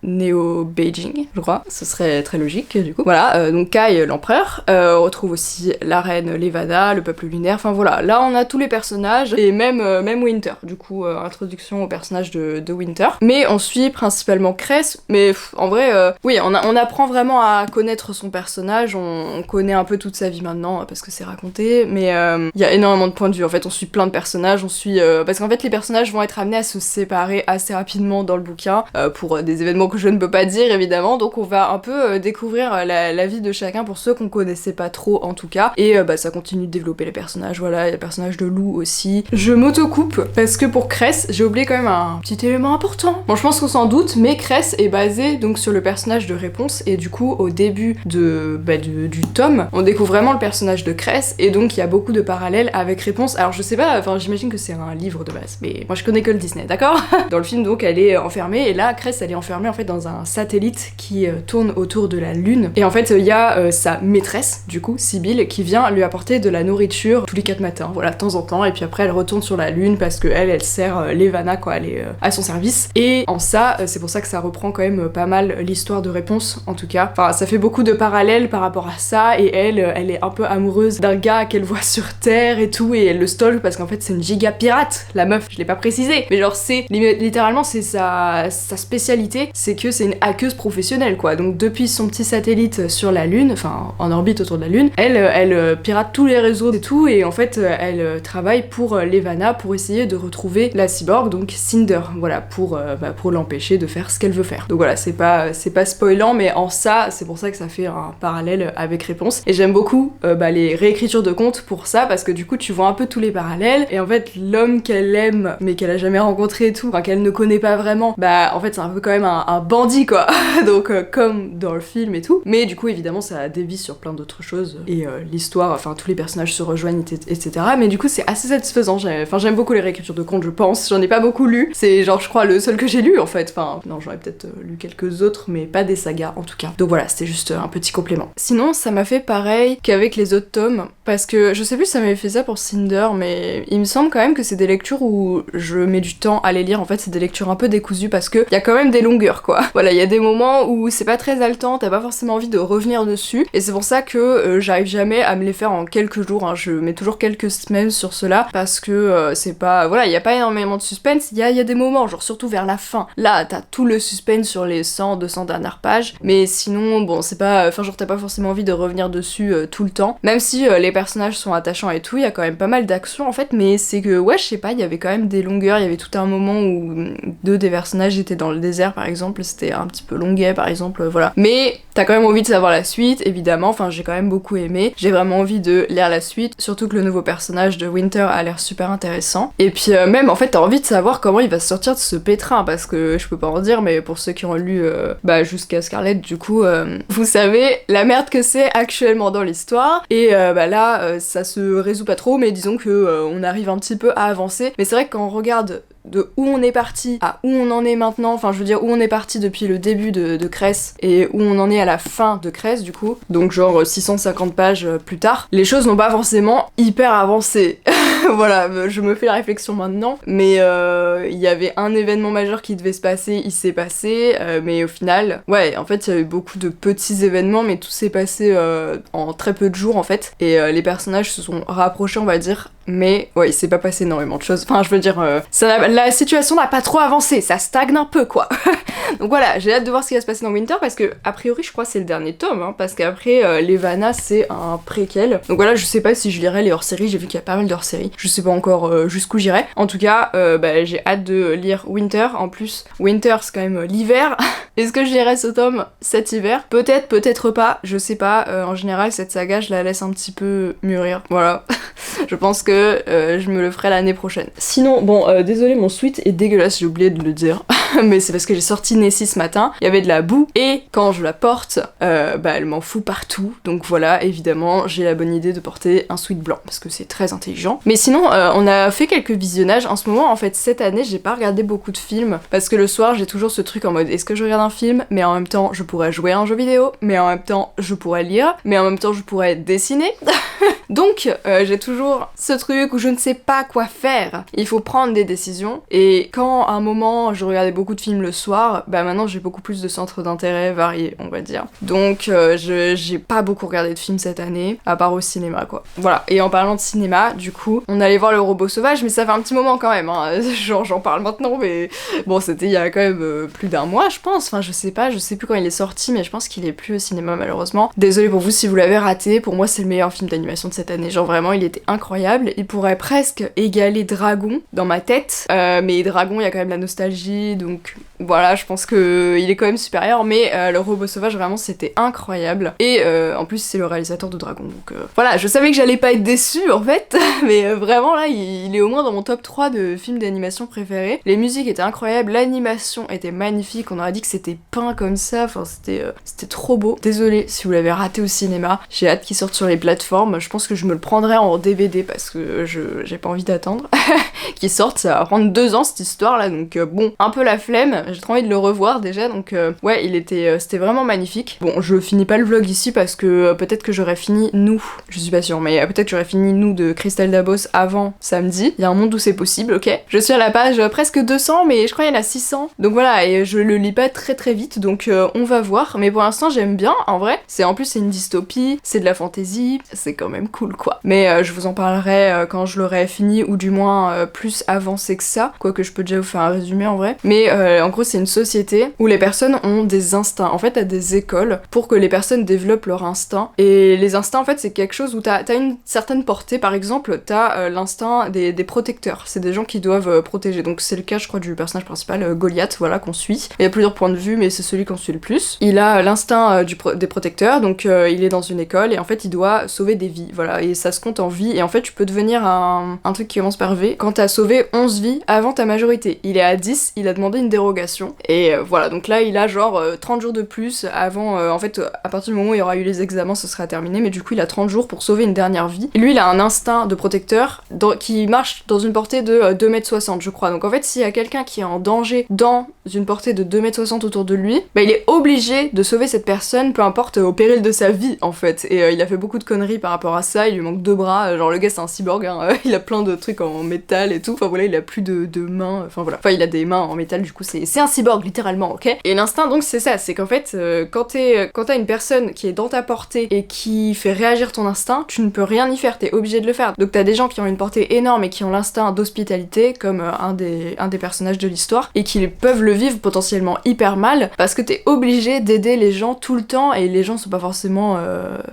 Néo-Beijing, je crois. Ce serait très logique, du coup. Voilà, donc Kai, l'empereur. On retrouve aussi la reine Levana, le peuple lunaire. Enfin voilà, là on a tous les personnages, et même Winter. Du coup, introduction au personnage de Winter. Mais on suit principalement Cress, mais en vrai, oui, on apprend vraiment à connaître son personnage, on connaît un peu toute sa vie maintenant, parce que c'est raconté, mais il y a énormément de points de vue. En fait, on suit plein de personnages, on suit... parce qu'en fait, les personnages vont être amenés à se séparer assez rapidement dans le bouquin, pour des événements que je ne peux pas dire, évidemment, donc on va un peu découvrir la vie de chacun, pour ceux qu'on connaissait pas trop, en tout cas, et ça continue de développer les personnages. Voilà, il y a le personnage de Lou aussi. Je m'auto-coupe, parce que pour Cress, j'ai oublié quand même un petit élément important. Bon, je pense qu'on s'en doute, mais Cress est basé donc sur le personnage de Réponse, et du coup, au début du tome, on découvre vraiment le personnage de Cress, et donc il y a beaucoup de parallèles avec Réponse. Alors je sais pas, enfin j'imagine que c'est un livre de base, mais moi je connais que le Disney, d'accord? Dans le film, donc, elle est enfermée, et là, Cress, elle est enfermée en fait dans un satellite qui tourne autour de la Lune, et en fait, il y a sa maîtresse, du coup, Sibylle, qui vient lui apporter de la nourriture tous les 4 matins, voilà, de temps en temps, et puis après, elle retourne sur la Lune, parce que elle sert Levana, quoi, elle est à son service, et en ça, c'est pour ça que ça reprend quand même pas mal l'histoire de Réponse, en tout cas. Enfin, ça fait beaucoup de parallèles par rapport à ça, et elle est un peu amoureuse d'un gars qu'elle voit sur Terre et tout, et elle le stalk parce qu'en fait c'est une giga pirate, la meuf, je l'ai pas précisé, mais genre c'est littéralement c'est sa spécialité, c'est que c'est une hackeuse professionnelle, quoi. Donc depuis son petit satellite sur la Lune, enfin en orbite autour de la Lune, elle pirate tous les réseaux et tout, et en fait elle travaille pour Levana pour essayer de retrouver la cyborg, donc Cinder, voilà, pour l'empêcher de faire ce qu'elle veut faire. Donc voilà, c'est pas spoilant, mais en ça, c'est pour ça que ça fait un parallèle avec Réponse, et j'aime beaucoup les réécritures de contes pour ça, parce que du coup tu vois un peu tous les parallèles, et en fait l'homme qu'elle aime mais qu'elle a jamais rencontré et tout, enfin qu'elle ne connaît pas vraiment, en fait c'est un peu quand même un bandit, quoi. Donc comme dans le film et tout, mais du coup évidemment ça dévie sur plein d'autres choses, et l'histoire, enfin tous les personnages se rejoignent, etc. Mais du coup c'est assez satisfaisant, j'aime beaucoup les réécritures de contes, je pense. J'en ai pas beaucoup lu, c'est genre je crois le seul que j'ai lu en fait, enfin non, j'aurais peut-être lu quelques autres, mais pas des sagas en tout cas. Donc voilà, c'était juste un petit complément. Sinon ça m'a fait pareil qu'avec les autres tomes, parce que je sais plus si ça m'avait fait ça pour Cinder, mais il me semble quand même que c'est des lectures où je mets du temps à les lire. En fait c'est des lectures un peu décousues, parce que y a quand même des longueurs, quoi. Voilà, il y a des moments où c'est pas très haletant, t'as pas forcément envie de revenir dessus, et c'est pour ça que j'arrive jamais à me les faire en quelques jours, hein. Je mets toujours quelques semaines sur cela, parce que c'est pas... Voilà, il y a pas énormément de suspense, il y a des moments, genre surtout vers la fin, là t'as tout le suspense sur les 100-200 dernières pages, mais sinon, bon, c'est pas... Enfin genre t'as pas forcément envie de revenir dessus tout le temps, même si les personnages sont attachants et tout, il y a quand même pas mal d'action en fait, mais c'est que, ouais, je sais pas, il y avait quand même des longueurs, il y avait tout un moment où 2 des personnages étaient dans le désert par exemple, c'était un petit peu longuet par exemple, voilà. Mais t'as quand même envie de savoir la suite, évidemment, enfin j'ai quand même beaucoup aimé, j'ai vraiment envie de lire la suite, surtout que le nouveau personnage de Winter a l'air super intéressant. Et puis même en fait t'as envie de savoir comment il va se sortir de ce pétrin, parce que je peux pas en dire, mais pour ceux qui ont lu jusqu'à Scarlett du coup, vous savez la merde que c'est actuellement dans l'histoire, et là ça se résout pas trop, mais disons que on arrive un petit peu à avancer. Mais c'est vrai que quand on regarde de où on est parti à où on en est maintenant, enfin je veux dire où on est parti depuis le début de Cress et où on en est à la fin de Cress du coup, donc genre 650 pages plus tard, les choses n'ont pas forcément hyper avancé. Voilà, je me fais la réflexion maintenant, mais il y avait un événement majeur qui devait se passer, il s'est passé, mais au final, ouais, en fait il y a eu beaucoup de petits événements, mais tout s'est passé en très peu de jours en fait, et les personnages se sont rapprochés on va dire, mais ouais, il s'est pas passé énormément de choses, enfin je veux dire, la situation n'a pas trop avancé, ça stagne un peu quoi. Donc voilà, j'ai hâte de voir ce qui va se passer dans Winter, parce que a priori je crois que c'est le dernier tome, hein, parce qu'après Levana c'est un préquel, donc voilà, je sais pas si je lirai les hors-séries, j'ai vu qu'il y a pas mal d'hors-séries, je sais pas encore jusqu'où j'irai. En tout cas, j'ai hâte de lire Winter. En plus, Winter c'est quand même l'hiver. Est-ce que je lirai ce tome cet hiver? Peut-être, peut-être pas, je sais pas. En général, cette saga, je la laisse un petit peu mûrir. Voilà. Je pense que je me le ferai l'année prochaine. Sinon, bon, désolé, mon sweat est dégueulasse, j'ai oublié de le dire. Mais c'est parce que j'ai sorti Nessie ce matin, il y avait de la boue, et quand je la porte, elle m'en fout partout. Donc voilà, évidemment, j'ai la bonne idée de porter un sweat blanc, parce que c'est très intelligent. Mais sinon, on a fait quelques visionnages. En ce moment, en fait, cette année, j'ai pas regardé beaucoup de films, parce que le soir, j'ai toujours ce truc en mode, est-ce que je regarde un film, mais en même temps, je pourrais jouer à un jeu vidéo, mais en même temps, je pourrais lire, mais en même temps, je pourrais dessiner. Donc, j'ai toujours ce truc où je ne sais pas quoi faire. Il faut prendre des décisions, et quand à un moment, je regardais beaucoup de films le soir, maintenant, j'ai beaucoup plus de centres d'intérêt variés, on va dire. Donc, j'ai pas beaucoup regardé de films cette année, à part au cinéma, quoi. Voilà, et en parlant de cinéma, du coup, on allait voir Le Robot Sauvage, mais ça fait un petit moment quand même, hein. Genre, j'en parle maintenant, mais bon, c'était il y a quand même plus d'un mois, je pense. Enfin, je sais plus quand il est sorti, mais je pense qu'il est plus au cinéma, malheureusement. Désolée pour vous si vous l'avez raté, pour moi, c'est le meilleur film d'animation de cette année. Genre, vraiment, il était incroyable. Il pourrait presque égaler Dragon dans ma tête, mais Dragon, il y a quand même la nostalgie, donc voilà, je pense que il est quand même supérieur, mais Le Robot Sauvage, vraiment, c'était incroyable. Et en plus, c'est le réalisateur de Dragon, donc voilà, je savais que j'allais pas être déçue, en fait, mais vraiment, là, il est au moins dans mon top 3 de films d'animation préférés. Les musiques étaient incroyables, l'animation était magnifique, on aurait dit que c'était peint comme ça, enfin, c'était trop beau. Désolée si vous l'avez raté au cinéma, j'ai hâte qu'il sorte sur les plateformes, je pense que je me le prendrai en DVD, parce que j'ai pas envie d'attendre qu'il sorte, ça va prendre 2 ans cette histoire là, donc bon, un peu la flemme, j'ai trop envie de le revoir déjà, donc ouais, c'était vraiment magnifique. Bon, je finis pas le vlog ici parce que peut-être que j'aurais fini Nous, je suis pas sûre, mais peut-être que j'aurais fini Nous de Christelle Dabos avant samedi, il y a un monde où c'est possible, ok. Je suis à la page presque 200, mais je crois qu'il y en a 600, donc voilà, et je le lis pas très très vite, donc on va voir, mais pour l'instant j'aime bien, en vrai, en plus c'est une dystopie, c'est de la fantasy, c'est quand même cool quoi. Mais je vous en parlerai quand je l'aurai fini, ou du moins plus avancé que ça, quoique je peux déjà vous faire un résumé en vrai, mais en gros c'est une société où les personnes ont des instincts, en fait t'as des écoles pour que les personnes développent leur instinct, et les instincts en fait c'est quelque chose où t'as une certaine portée, par exemple t'as l'instinct des protecteurs, c'est des gens qui doivent protéger, donc c'est le cas je crois du personnage principal, Goliath, voilà, qu'on suit, il y a plusieurs points de vue mais c'est celui qu'on suit le plus. Il a l'instinct des protecteurs, donc il est dans une école et en fait il doit sauver des vies, voilà, et ça se compte en vies, et en fait tu peux devenir un truc qui commence par V quand t'as sauvé 11 vies avant ta majorité. Il est à 10, il a demandé une dérogation, et voilà, donc là il a genre 30 jours de plus avant, en fait à partir du moment où il y aura eu les examens ce sera terminé, mais du coup il a 30 jours pour sauver une dernière vie. Et lui il a un instinct de protecteur qui marche dans une portée de 2,60 m je crois, donc en fait s'il y a quelqu'un qui est en danger dans une portée de 2,60 m autour de lui, il est obligé de sauver cette personne, peu importe au péril de sa vie en fait, et il a fait beaucoup de conneries par rapport à ça, il lui manque 2 bras, genre le gars c'est un cyborg, hein, il a plein de trucs en métal et tout, enfin voilà, il a plus de mains, enfin voilà, enfin il a des mains en métal, du coup c'est un cyborg littéralement, ok. Et l'instinct donc c'est ça, c'est qu'en fait quand t'as une personne qui est dans ta portée et qui fait réagir ton instinct, tu ne peux rien y faire, t'es obligé de le faire. Donc t'as des gens qui ont une portée énorme et qui ont l'instinct d'hospitalité, comme un des personnages de l'histoire, et qui peuvent le vivre potentiellement hyper mal, parce que t'es obligé d'aider les gens tout le temps, et les gens sont pas forcément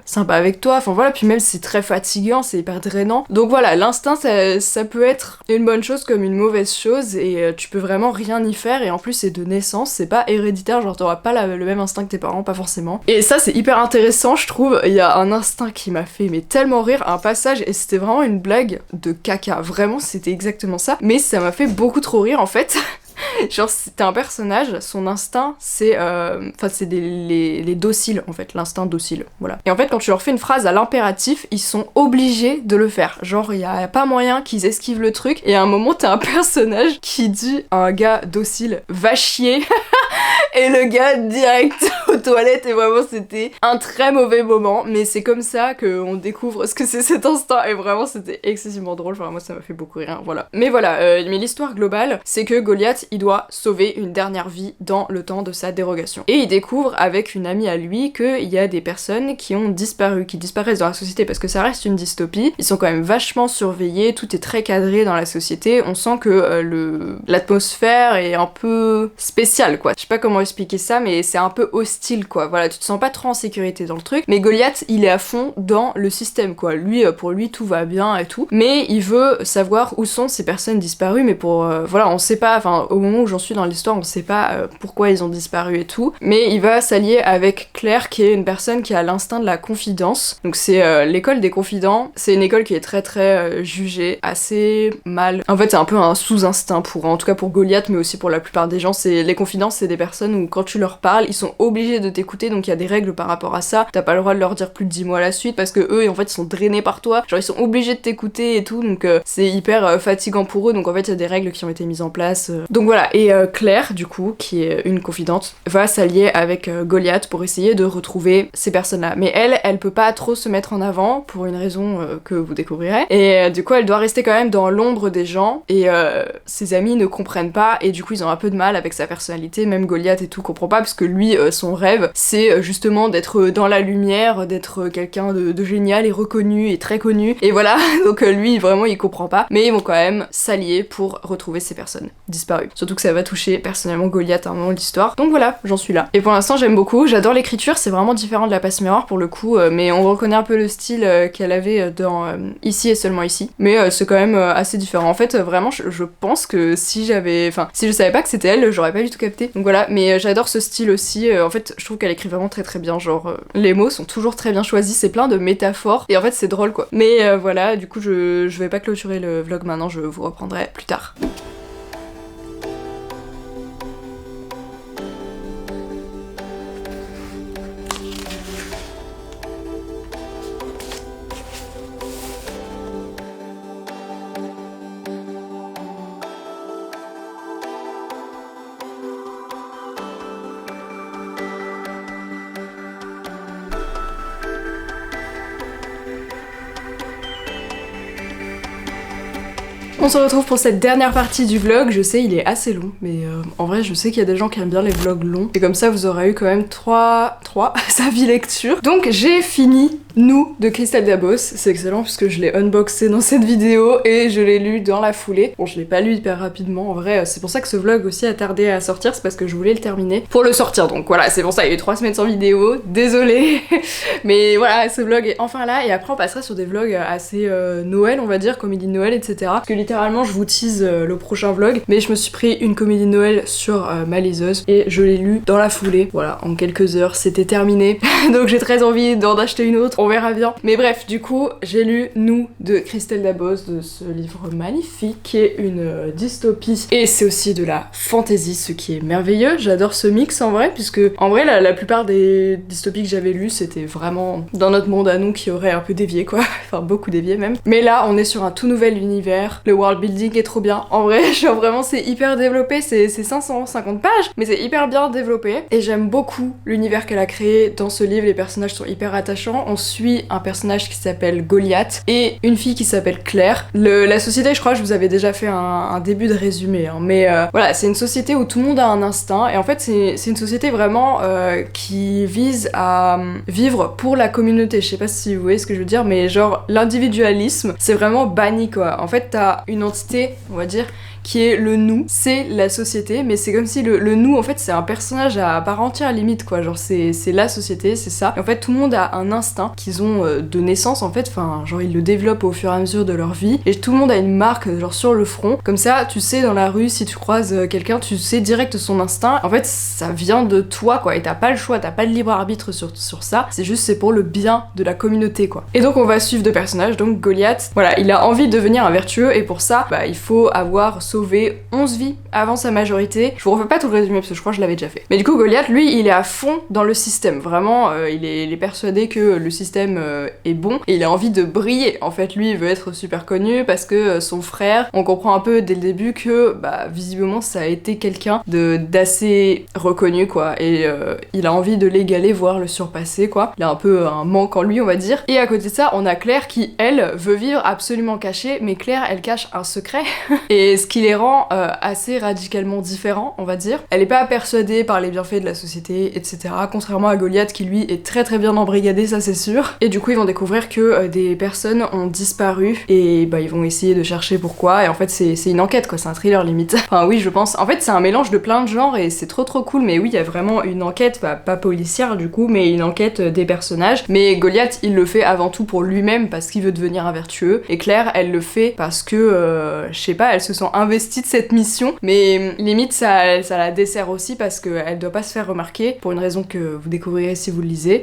sympas avec toi, enfin voilà, puis même c'est très fatigant, c'est hyper drainant. Donc voilà, l'instinct ça peut être une bonne chose comme une mauvaise chose, et tu peux vraiment rien y faire, et en plus plus c'est de naissance, c'est pas héréditaire, genre t'auras pas le même instinct que tes parents, pas forcément. Et ça c'est hyper intéressant je trouve, il y a un instinct qui m'a fait mais tellement rire, un passage, et c'était vraiment une blague de caca, vraiment c'était exactement ça, mais ça m'a fait beaucoup trop rire en fait. Genre c'était un personnage, son instinct c'est c'est les dociles en fait, l'instinct docile, voilà. Et en fait quand tu leur fais une phrase à l'impératif, ils sont obligés de le faire. Genre il y a pas moyen qu'ils esquivent le truc, et à un moment t'as un personnage qui dit à un gars docile va chier et le gars direct aux toilettes, et vraiment c'était un très mauvais moment, mais c'est comme ça qu'on découvre ce que c'est cet instinct, et vraiment c'était excessivement drôle, enfin moi ça m'a fait beaucoup rire, voilà. Mais voilà, mais l'histoire globale c'est que Goliath il doit sauver une dernière vie dans le temps de sa dérogation. Et il découvre avec une amie à lui qu'il y a des personnes qui ont disparu, qui disparaissent dans la société, parce que ça reste une dystopie, ils sont quand même vachement surveillés, tout est très cadré dans la société, on sent que l'atmosphère est un peu spéciale quoi. Je sais pas comment expliquer ça, mais c'est un peu hostile quoi, voilà, tu te sens pas trop en sécurité dans le truc, mais Goliath il est à fond dans le système quoi, lui pour lui tout va bien et tout, mais il veut savoir où sont ces personnes disparues, mais pour voilà, on sait pas, enfin au moment où j'en suis dans l'histoire, on sait pas pourquoi ils ont disparu et tout, mais il va s'allier avec Claire qui est une personne qui a l'instinct de la confidence, donc c'est l'école des confidents, c'est une école qui est très jugée, assez mal, en fait c'est un peu un sous-instinct pour, en tout cas pour Goliath, mais aussi pour la plupart des gens, c'est les confidents, c'est des personnes où quand tu leur parles, ils sont obligés de t'écouter, donc il y a des règles par rapport à ça, t'as pas le droit de leur dire plus de 10 mots à la suite, parce que eux en fait ils sont drainés par toi, genre ils sont obligés de t'écouter et tout, donc c'est hyper fatigant pour eux, donc en fait il y a des règles qui ont été mises en place, donc voilà. Et Claire, du coup, qui est une confidente, va s'allier avec Goliath pour essayer de retrouver ces personnes-là. Mais elle peut pas trop se mettre en avant pour une raison que vous découvrirez. Et du coup, elle doit rester quand même dans l'ombre des gens. Et ses amis ne comprennent pas. Et du coup, ils ont un peu de mal avec sa personnalité. Même Goliath et tout comprend pas parce que lui, son rêve, c'est justement d'être dans la lumière, d'être quelqu'un de génial et reconnu et très connu. Et voilà. Donc lui, vraiment, il comprend pas. Mais ils vont quand même s'allier pour retrouver ces personnes disparues. Surtout que ça va toucher personnellement Goliath à un moment de l'histoire. Donc voilà, j'en suis là. Et pour l'instant j'aime beaucoup, j'adore l'écriture, c'est vraiment différent de la Passe Mirror pour le coup, mais on reconnaît un peu le style qu'elle avait dans Ici et seulement ici. Mais c'est quand même assez différent. En fait vraiment je pense que si je savais pas que c'était elle, j'aurais pas du tout capté. Donc voilà, mais j'adore ce style aussi, en fait je trouve qu'elle écrit vraiment très bien, genre les mots sont toujours très bien choisis, c'est plein de métaphores, et en fait c'est drôle quoi. Mais voilà, du coup je vais pas clôturer le vlog maintenant, je vous reprendrai plus tard. On se retrouve pour cette dernière partie du vlog, je sais il est assez long, mais en vrai je sais qu'il y a des gens qui aiment bien les vlogs longs, et comme ça vous aurez eu quand même 3 avis lecture. Donc j'ai fini Nous de Christelle Dabos, c'est excellent puisque je l'ai unboxé dans cette vidéo et je l'ai lu dans la foulée. Bon je l'ai pas lu hyper rapidement, en vrai c'est pour ça que ce vlog aussi a tardé à sortir, c'est parce que je voulais le terminer pour le sortir, donc voilà c'est pour ça il y a eu 3 semaines sans vidéo, désolée. Mais voilà, ce vlog est enfin là, et après on passera sur des vlogs assez Noël on va dire, comédie de Noël etc. Parce que littéralement je vous tease le prochain vlog, mais je me suis pris une comédie de Noël sur ma liseuse et je l'ai lu dans la foulée, voilà en quelques heures c'était terminé. Donc j'ai très envie d'en acheter une autre, on verra bien. Mais bref, du coup j'ai lu Nous de Christelle Dabos, de ce livre magnifique qui est une dystopie et c'est aussi de la fantasy, ce qui est merveilleux. J'adore ce mix en vrai, puisque en vrai la plupart des dystopies que j'avais lues c'était vraiment dans notre monde à nous qui aurait un peu dévié quoi, enfin beaucoup dévié même. Mais là on est sur un tout nouvel univers, le world building est trop bien. En vrai genre vraiment c'est hyper développé, c'est 550 pages mais c'est hyper bien développé et j'aime beaucoup l'univers qu'elle a créé dans ce livre. Les personnages sont hyper attachants, on suit un personnage qui s'appelle Goliath et une fille qui s'appelle Claire. La société, je crois que je vous avais déjà fait un début de résumé hein, mais voilà c'est une société où tout le monde a un instinct et en fait c'est une société vraiment qui vise à vivre pour la communauté. Je sais pas si vous voyez ce que je veux dire, mais genre l'individualisme c'est vraiment banni quoi. En fait t'as une entité on va dire qui est le nous, c'est la société, mais c'est comme si le nous, en fait, c'est un personnage à part entière limite, quoi. Genre, c'est la société, c'est ça. Et en fait, tout le monde a un instinct qu'ils ont de naissance, en fait. Enfin, genre, ils le développent au fur et à mesure de leur vie. Et tout le monde a une marque, genre, sur le front. Comme ça, tu sais, dans la rue, si tu croises quelqu'un, tu sais direct son instinct. En fait, ça vient de toi, quoi. Et t'as pas le choix, t'as pas de libre arbitre sur ça. C'est juste, c'est pour le bien de la communauté, quoi. Et donc, on va suivre deux personnages. Donc, Goliath, voilà, il a envie de devenir un vertueux. Et pour ça, bah, il faut avoir sauvé 11 vies avant sa majorité. Je vous refais pas tout le résumé parce que je crois que je l'avais déjà fait. Mais du coup, Goliath, lui, il est à fond dans le système. Vraiment, il est persuadé que le système est bon et il a envie de briller. En fait, lui, il veut être super connu parce que son frère, on comprend un peu dès le début que, bah, visiblement, ça a été quelqu'un d'assez reconnu, quoi. Et il a envie de l'égaler, voire le surpasser, quoi. Il a un peu un manque en lui, on va dire. Et à côté de ça, on a Claire qui, elle, veut vivre absolument cachée, mais Claire, elle cache un secret. Et ce qui les rend assez radicalement différents, on va dire. Elle est pas persuadée par les bienfaits de la société, etc. Contrairement à Goliath qui, lui, est très très bien embrigadé, ça c'est sûr. Et du coup, ils vont découvrir que des personnes ont disparu et bah ils vont essayer de chercher pourquoi. Et en fait, c'est une enquête, quoi. C'est un thriller limite. Enfin, oui, je pense. En fait, c'est un mélange de plein de genres et c'est trop trop cool. Mais oui, il y a vraiment une enquête, bah, pas policière du coup, mais une enquête des personnages. Mais Goliath, il le fait avant tout pour lui-même parce qu'il veut devenir un vertueux. Et Claire, elle le fait parce que, je sais pas, elles se sont investies de cette mission. Mais limite, ça la dessert aussi parce qu'elle doit pas se faire remarquer pour une raison que vous découvrirez si vous le lisez.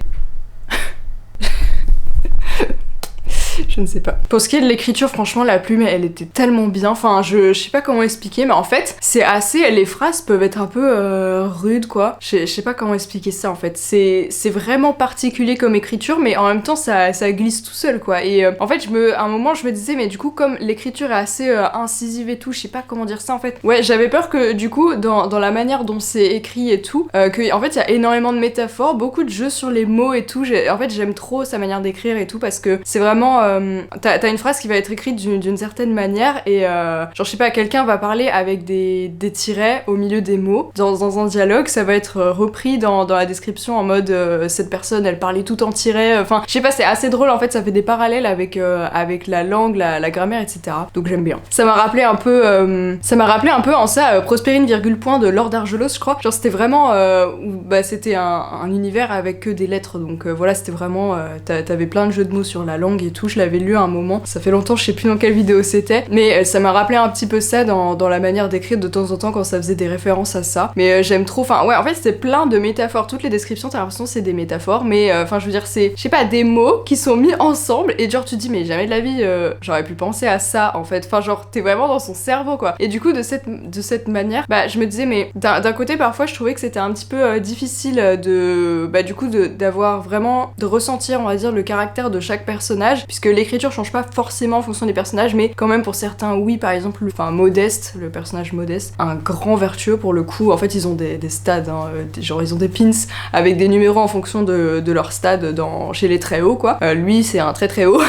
Je ne sais pas. Pour ce qui est de l'écriture, franchement, la plume, elle était tellement bien. Enfin, je sais pas comment expliquer, mais en fait, c'est assez... Les phrases peuvent être un peu rudes, quoi. Je sais pas comment expliquer ça, en fait. C'est vraiment particulier comme écriture, mais en même temps, ça glisse tout seul, quoi. Et en fait, à un moment, je me disais, mais du coup, comme l'écriture est assez incisive et tout, je sais pas comment dire ça, en fait. Ouais, j'avais peur que, du coup, dans la manière dont c'est écrit et tout, que, en fait, il y a énormément de métaphores, beaucoup de jeux sur les mots et tout. En fait, j'aime trop sa manière d'écrire et tout, parce que c'est vraiment... t'as une phrase qui va être écrite d'une certaine manière et genre je sais pas, quelqu'un va parler avec des tirets au milieu des mots dans un dialogue, ça va être repris dans la description en mode cette personne elle parlait tout en tirets, enfin je sais pas, c'est assez drôle en fait, ça fait des parallèles avec la langue, la grammaire, etc. Donc j'aime bien. Ça m'a rappelé un peu en ça Prospérine virgule point de Laure d'Argelos, je crois. Genre c'était vraiment bah c'était un univers avec que des lettres, donc voilà, c'était vraiment t'avais plein de jeux de mots sur la langue et tout. Je l'avais lu à un moment, ça fait longtemps, je sais plus dans quelle vidéo c'était, mais ça m'a rappelé un petit peu ça dans la manière d'écrire de temps en temps quand ça faisait des références à ça. Mais j'aime trop, enfin ouais, en fait c'est plein de métaphores, toutes les descriptions t'as l'impression que c'est des métaphores, mais enfin je veux dire c'est, je sais pas, des mots qui sont mis ensemble et genre tu te dis mais jamais de la vie j'aurais pu penser à ça en fait, enfin genre t'es vraiment dans son cerveau quoi. Et du coup de cette manière, bah je me disais mais d'un côté parfois je trouvais que c'était un petit peu difficile du coup d'avoir vraiment, de ressentir on va dire le caractère de chaque personnage, puisque l'écriture change pas forcément en fonction des personnages, mais quand même pour certains oui, par exemple Modeste, le personnage Modeste, un grand vertueux pour le coup, en fait ils ont des stades, hein, genre ils ont des pins avec des numéros en fonction de leur stade chez les très hauts quoi. Lui c'est un très très haut,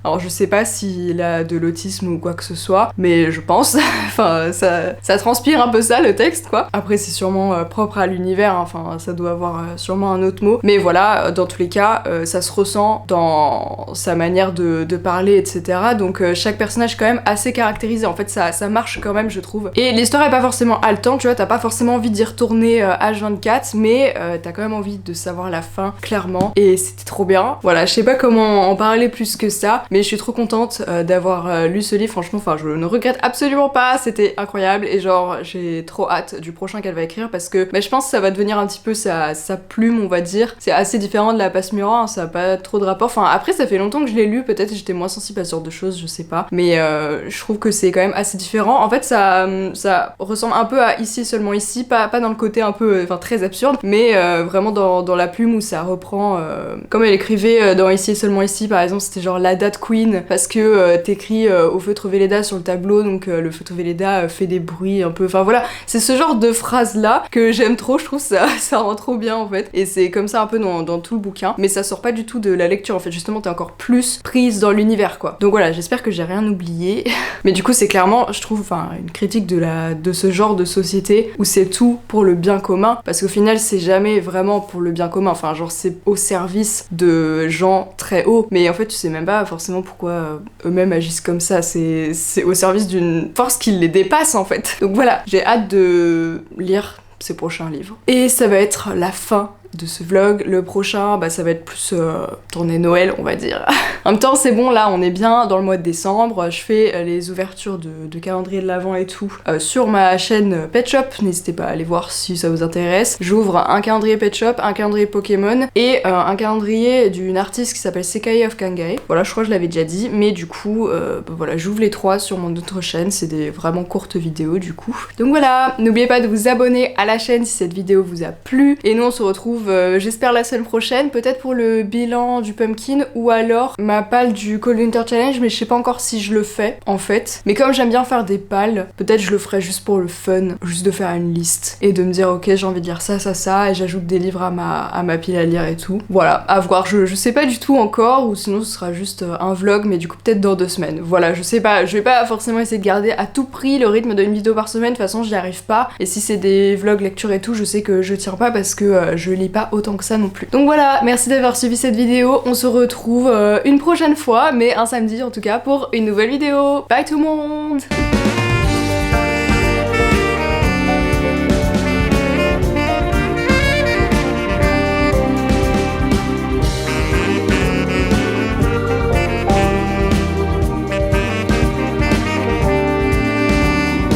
alors je sais pas s'il a de l'autisme ou quoi que ce soit, mais je pense, enfin ça transpire un peu ça le texte quoi. Après c'est sûrement propre à l'univers, hein. Enfin ça doit avoir sûrement un autre mot, mais voilà, dans tous les cas ça se ressent dans sa manière de parler, etc. Donc chaque personnage est quand même assez caractérisé, en fait ça marche quand même je trouve. Et l'histoire est pas forcément haletante, tu vois, t'as pas forcément envie d'y retourner H24, mais t'as quand même envie de savoir la fin, clairement, et c'était trop bien. Voilà, je sais pas comment en parler plus que ça, mais je suis trop contente d'avoir lu ce livre, franchement, enfin je ne regrette absolument pas, c'était incroyable, et genre j'ai trop hâte du prochain qu'elle va écrire, parce que je pense que ça va devenir un petit peu sa plume, on va dire. C'est assez différent de La Passe Mura, hein, ça a pas trop de rapport, enfin après ça fait longtemps que je l'ai lu, peut-être j'étais moins sensible à ce genre de choses, je sais pas, mais je trouve que c'est quand même assez différent. En fait ça ressemble un peu à Ici seulement ici, pas dans le côté un peu, enfin très absurde, mais vraiment dans la plume où ça reprend, comme elle écrivait dans Ici seulement ici par exemple, c'était genre la date queen, parce que t'écris au feutre Velleda sur le tableau, donc le feutre Velleda fait des bruits un peu, enfin voilà, c'est ce genre de phrase là que j'aime trop, je trouve ça rend trop bien en fait, et c'est comme ça un peu dans tout le bouquin, mais ça sort pas du tout de la lecture en fait, justement t'es encore plus prise vibes dans l'univers quoi. Donc voilà, j'espère que j'ai rien oublié. Mais du coup c'est clairement, je trouve, une critique de ce genre de société où c'est tout pour le bien commun, parce qu'au final c'est jamais vraiment pour le bien commun, enfin genre c'est au service de gens très hauts, mais en fait tu sais même pas forcément pourquoi eux-mêmes agissent comme ça, c'est au service d'une force qui les dépasse en fait. Donc voilà, j'ai hâte de lire ces prochains livres. Et ça va être la fin de ce vlog. Le prochain, ça va être plus tourné Noël, on va dire. En même temps, c'est bon, là, on est bien dans le mois de décembre. Je fais les ouvertures de calendrier de l'Avent et tout sur ma chaîne Pet Shop. N'hésitez pas à aller voir si ça vous intéresse. J'ouvre un calendrier Pet Shop, un calendrier Pokémon et un calendrier d'une artiste qui s'appelle Sekai of Kangai. Voilà, je crois que je l'avais déjà dit, mais du coup, voilà, j'ouvre les 3 sur mon autre chaîne. C'est des vraiment courtes vidéos, du coup. Donc voilà, n'oubliez pas de vous abonner à la chaîne si cette vidéo vous a plu. Et nous, on se retrouve j'espère la semaine prochaine, peut-être pour le bilan du pumpkin ou alors ma palle du Cold Winter Challenge, mais je sais pas encore si je le fais en fait. Mais comme j'aime bien faire des palles, peut-être je le ferai juste pour le fun, juste de faire une liste et de me dire ok j'ai envie de lire ça, ça, ça, et j'ajoute des livres à ma pile à lire et tout. Voilà, à voir, je sais pas du tout encore, ou sinon ce sera juste un vlog, mais du coup peut-être dans 2 semaines. Voilà, je sais pas, je vais pas forcément essayer de garder à tout prix le rythme d'une vidéo par semaine, de toute façon j'y arrive pas. Et si c'est des vlogs lecture et tout, je sais que je tiens pas parce que je lis pas autant que ça non plus. Donc voilà, merci d'avoir suivi cette vidéo, on se retrouve une prochaine fois, mais un samedi en tout cas, pour une nouvelle vidéo. Bye tout le monde!